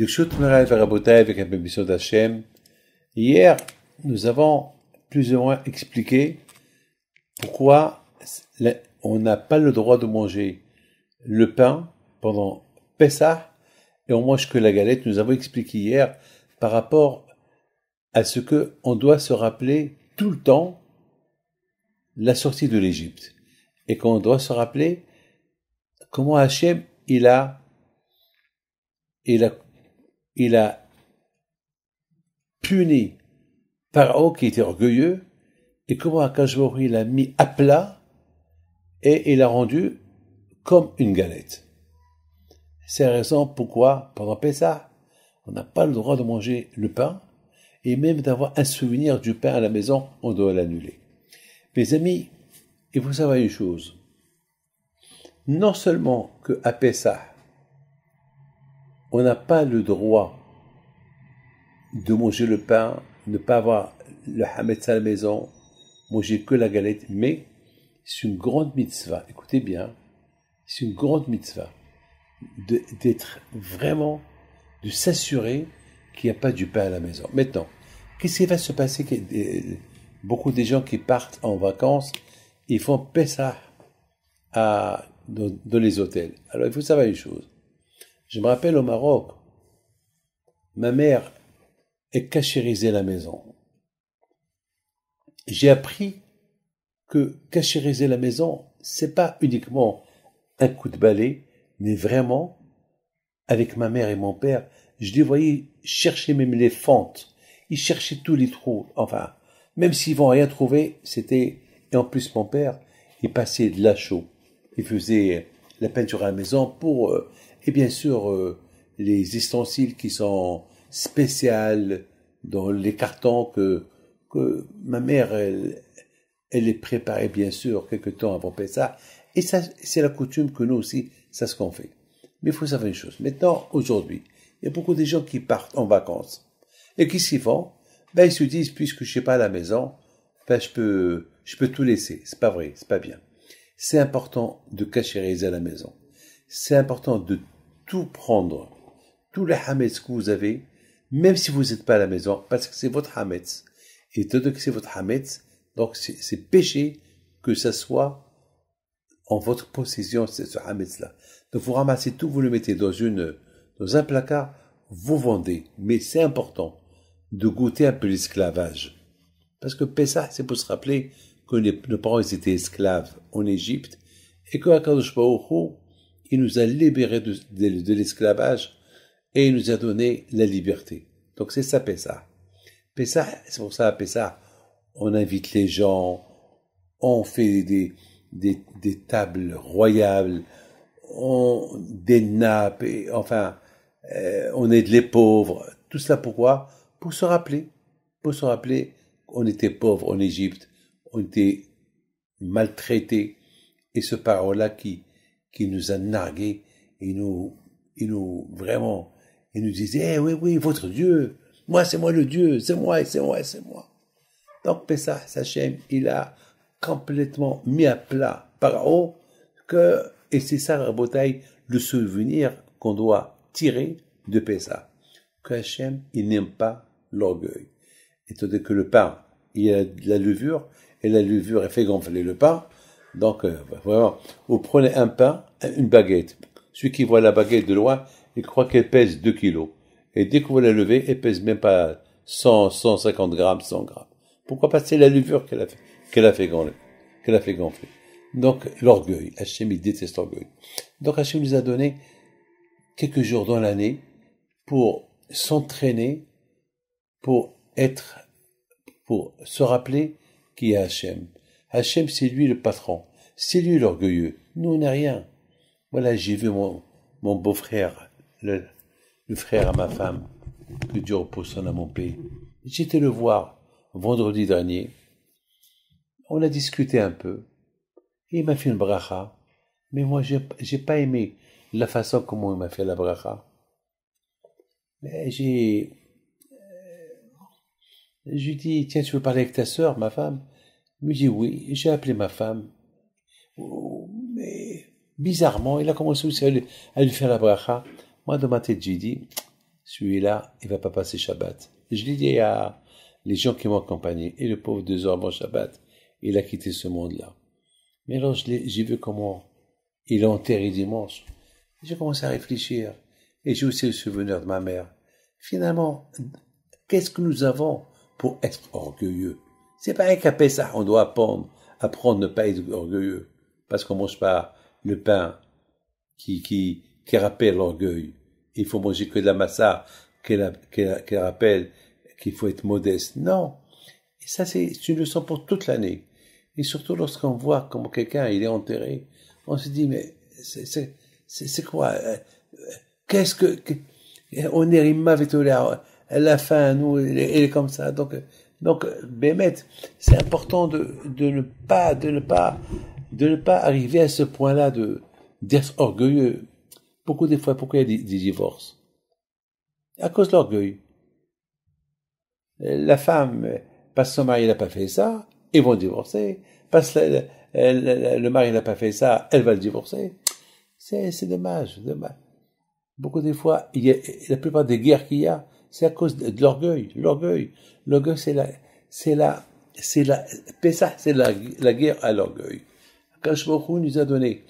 Birshut Moray Verabotai avec un bénédiction d'Hachem. Hier, nous avons plus ou moins expliqué pourquoi on n'a pas le droit de manger le pain pendant Pessah et on mange que la galette. Nous avons expliqué hier par rapport à ce que on doit se rappeler tout le temps la sortie de l'Égypte et qu'on doit se rappeler comment Hachem il a puni Pharaon qui était orgueilleux et comment Akash Baruch il a mis à plat et il a rendu comme une galette. C'est la raison pourquoi pendant Pessah on n'a pas le droit de manger le pain et même d'avoir un souvenir du pain à la maison, on doit l'annuler. Mes amis, il faut savoir une chose. Non seulement qu'à Pessah, on n'a pas le droit de manger le pain, ne pas avoir le hametz à la maison, manger que la galette, mais c'est une grande mitzvah, écoutez bien, c'est une grande mitzvah d'être vraiment, de s'assurer qu'il n'y a pas du pain à la maison. Maintenant, qu'est-ce qui va se passer? Beaucoup de gens qui partent en vacances, ils font Pessah dans les hôtels. Alors, il faut savoir une chose. Je me rappelle au Maroc, ma mère est cachériser la maison. J'ai appris que cachériser la maison, c'est pas uniquement un coup de balai, mais vraiment, avec ma mère et mon père, je les voyais chercher même les fentes. Ils cherchaient tous les trous. Enfin, même s'ils vont rien trouver, c'était... Et en plus, mon père, il passait de la chaux. Il faisait la peinture à la maison pour... et bien sûr, les ustensiles qui sont spéciales dans les cartons que ma mère, elle les préparait bien sûr quelque temps avant Pessah. Et ça, c'est la coutume que nous aussi, c'est ce qu'on fait. Mais il faut savoir une chose. Maintenant, aujourd'hui, il y a beaucoup de gens qui partent en vacances. Et qu'est-ce qu'ils font? Ben, ils se disent, puisque je suis pas à la maison, ben, je peux tout laisser. C'est pas vrai, c'est pas bien. C'est important de cachériser à la maison. C'est important de tout prendre, tout le hametz que vous avez, même si vous n'êtes pas à la maison, parce que c'est votre hametz. Et étant donné que c'est votre hametz, donc c'est péché que ça soit en votre possession, c'est ce hametz-là. Donc vous ramassez tout, vous le mettez dans un placard, vous vendez. Mais c'est important de goûter un peu l'esclavage. Parce que Pessah, c'est pour se rappeler que nos parents ils étaient esclaves en Égypte et que Akadosh Baruch Hu, il nous a libérés de l'esclavage et il nous a donné la liberté. Donc c'est ça Pessah. Pessah, c'est pour ça à Pessah, on invite les gens, on fait des tables royales, des nappes, et, enfin, on aide les pauvres. Tout cela pourquoi? Pour se rappeler qu'on était pauvres en Égypte, on était maltraités, et ce parole-là qui nous a nargués, il nous disait, oui, votre Dieu, moi, c'est moi le Dieu, c'est moi. Donc, Pessah, Hachem, il a complètement mis à plat Pharaon et c'est ça, Rabotai, le souvenir qu'on doit tirer de Pessah. Que Hachem, il n'aime pas l'orgueil. Étant donné que le pain, il y a de la levure, et la levure, elle fait gonfler le pain. Donc, vraiment, vous prenez un pain, une baguette. Celui qui voit la baguette de loin, il croit qu'elle pèse 2 kilos. Et dès que vous la levez, elle pèse même pas 150 grammes, 100 grammes. Pourquoi? Parce que c'est la levure qu'elle a fait gonfler. Donc, l'orgueil. Hachem, il déteste l'orgueil. Donc, Hachem nous a donné quelques jours dans l'année pour s'entraîner, pour se rappeler qui est Hachem. Hachem, c'est lui le patron. C'est lui l'orgueilleux. Nous, on n'a rien. Voilà, j'ai vu mon beau-frère, le frère à ma femme, que Dieu repose son âme en paix. J'étais le voir vendredi dernier. On a discuté un peu. Il m'a fait une bracha. Mais moi, j'ai pas aimé la façon comment il m'a fait la bracha. Mais je lui dis, tiens, tu veux parler avec ta sœur, ma femme? Il me dit oui. J'ai appelé ma femme. Mais bizarrement, il a commencé aussi à lui faire la bracha. Moi, dans ma tête, j'ai dit, celui-là, il va pas passer Shabbat. Je l'ai dit à les gens qui m'ont accompagné, et le pauvre 2 heures avant Shabbat, il a quitté ce monde-là. Mais alors, j'ai vu comment il est enterré dimanche. J'ai commencé à réfléchir, et j'ai aussi le souvenir de ma mère. Finalement, qu'est-ce que nous avons pour être orgueilleux? C'est pareil qu'à Pessah, on doit apprendre ne pas être orgueilleux, parce qu'on mange pas le pain qui rappelle l'orgueil. Il faut manger que de la massa qui rappelle qu'il faut être modeste. Non. Et ça, c'est une leçon pour toute l'année. Et surtout lorsqu'on voit comment quelqu'un, il est enterré, on se dit, mais c'est quoi? Qu'est-ce que on est rimma vetolère, la fin, nous, elle est comme ça. Donc, Bémet, c'est important de ne pas arriver à ce point-là d'être orgueilleux. Beaucoup des fois, pourquoi il y a des divorces? À cause de l'orgueil. La femme, parce que son mari n'a pas fait ça, ils vont divorcer. Parce que le mari n'a pas fait ça, elle va le divorcer. C'est dommage. Beaucoup des fois, la plupart des guerres qu'il y a, c'est à cause de l'orgueil. L'orgueil, c'est la guerre à l'orgueil. Akadosh Baruch Hu nous a donné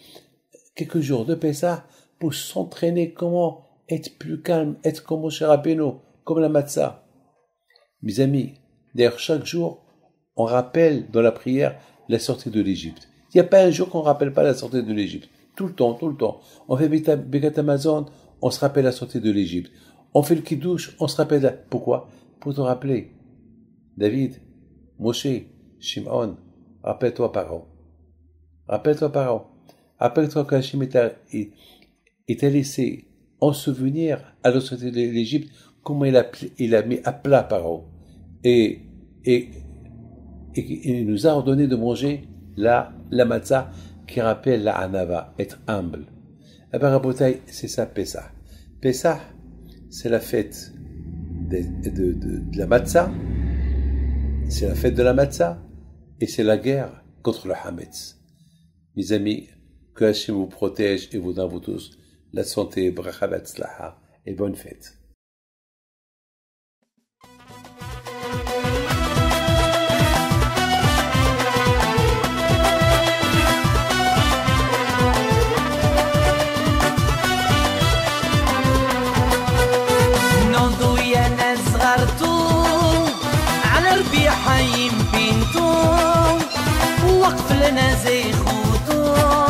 quelques jours de Pessah pour s'entraîner comment être plus calme, être comme Moshe Rabbeinu, comme la matzah. Mes amis, d'ailleurs, chaque jour, on rappelle dans la prière la sortie de l'Égypte. Il n'y a pas un jour qu'on ne rappelle pas la sortie de l'Égypte. Tout le temps. On fait Birkat Hamazon, on se rappelle la sortie de l'Égypte. On fait le Kiddush, on se rappelle. Pourquoi? Pour te rappeler. David, Moshe, Shimon, rappelle-toi par an. Rappelle-toi qu'Hachim t'a laissé en souvenir à la sortie de l'Égypte comment il a mis à plat Paro. Et il nous a ordonné de manger la matzah qui rappelle la anava, être humble. Eh bien, Rabotai, c'est ça, Pessah. Pessah, c'est la fête de la matzah, c'est la fête de la matzah, et c'est la guerre contre le Hametz. Mes amis, que Hachem vous protège et vous donne vous tous la santé, bracha v'atzlaha, et bonne fête. حيم بنتو وقف لنا زي خوتو